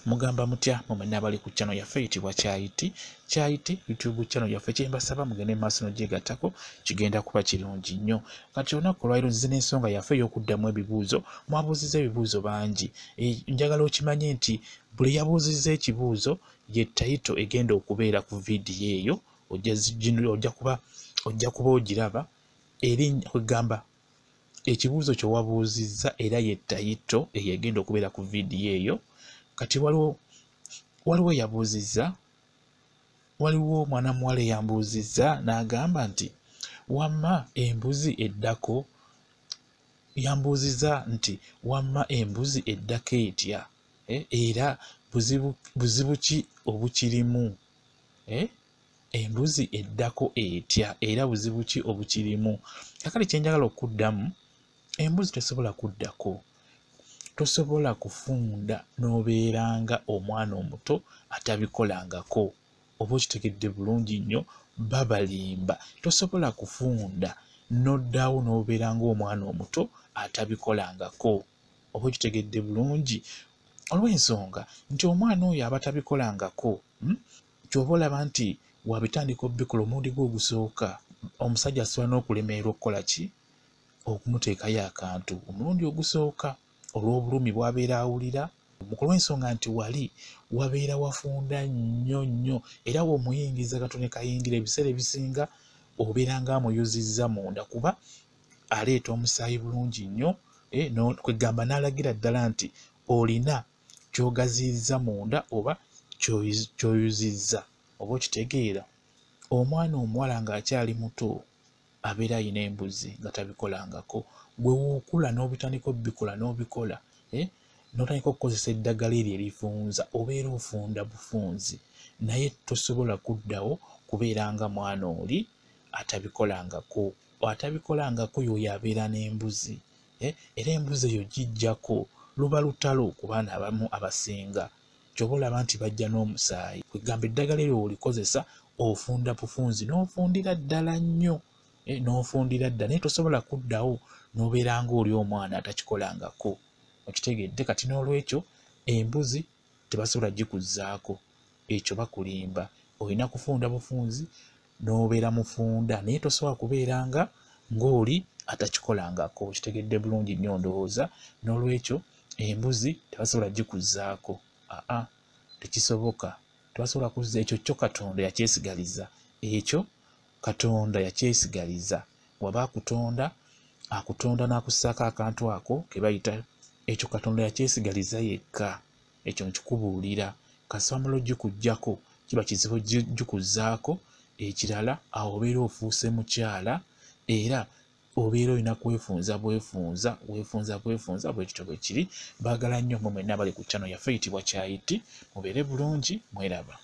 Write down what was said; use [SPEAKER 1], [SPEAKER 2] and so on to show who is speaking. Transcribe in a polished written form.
[SPEAKER 1] Mugamba mutya mumenya abali ku channel yaffe eyitibwa Kyayiti YouTube channel yaffe kyembasaba mugende maaso n'ogyegattako kigenda kuba kirungi nnyo. Kati olunaku olwaliro nzize n'ensonga yaffe ey'okuddamu ebibuuzo. Mwabuuzizza ebibuuzo bangi. Njagala okimanye nti buli yabuuzizza ekibuuzo ye title egenda okubeera ku vidiyo eyo ojja kuba ogiraba erinnya kwegamba ekibuuzo kye wabuuzizza era ye title eyegenda okubeera ku vidiyo eyo. Kati waliwo yabuuzizza, waliwo mwana muwala eyambuuzizza n'agamba nti wamma embuzi eddako, yambuuzizza nti wamma embuzi eddako etya era buzibu ki obukirimu, embuzi eddako etya era buzibu ki obukirimu. Kakati kyenjagala okuddamu, embuzi tesobola kuddako, tosobola kufunda n'obeeranga omwana omuto atabikolangako. Oba okitegedde bulungi nnyo, babalimba. Tosobola kufunda n'oddawo n'obeeranga omwana omuto atabikolangako. Oba okitegedde bulungi. Olw'ensonga nti omwana oyo aba tabikolangako, ky'oba olaba nti wabitandika obbikola omulundi gwe ogusooka, omusajja asobola n'okulemererwa okukola ki? Okumuteekayo akantu omulundi ogusooka olw'obulumi bw'abeera awulira. Olw'ensonga nti wali wabeera wafunda nnyo era w'omuyingiza katono kayingira ebiseera ebisinga obeera ng'amuyuzizza munda kuba aleeta omusaayi bulungi nnyo, kwegamba n'alagira ddala nti olina ky'ogazizza munda oba ky'oyuzizza. Oba okitegeera, omwana omuwala ng'akyali muto abeera ayina embuzi nga tabikolangako. Gwe wookula n'obitandika obbikola n'obikola, n'otandika okukozesa eddagala eryo erifunza, obeera ofunda bufunzi, naye tosobola kuddawo kubeera nga mwana oli atabikolangako. Atabikolangako y'oyo abeera n'embuzi, era embuzi eyo gijjako luba lutalo ku baana abamu abasinga. Ky'oba olaba nti bajja n'omusaayi, kwegamba eddagala eryo olikozesa ofunda bufunzi n'ofundira ddala nnyo, n'ofundira ddala, naye tosobola kuddawo n'obeera ng'oli omwana atakikolangako. Okitegedde? Kati n'olwekyo embuzi tebasobola gikuzzaako, ekyo bakulimba. Olina kufunda bufunzi n'obeera mufunda, naye tosobola kubeeranga ng'oli atakikolangako. Okitegedde bulungi nnyo ndowooza. N'olwekyo embuzi tebasobola gikuzzaako, tekisoboka. Tebasobola kuzza ekyo kyo Katonda yakyesigaliza, ekyo Katonda yakyesigaliza. Waba akutonda n'akussaako akantu ako ke bayita, ekyo Katonda yakyesigaliza yekka. Ekyo nkikubuulira. Kasita gikuggyako kiba kizibu gikuzzaako ekirala, awo obeera ofuuse mukyala era obeera olina kwefunza bwefunza bwekityo bwe kiri. Baagala nnyo mmwe mwenna abali ku channel yaffe eyitibwa Kyayiti. Mubeere bulungi, mweraba.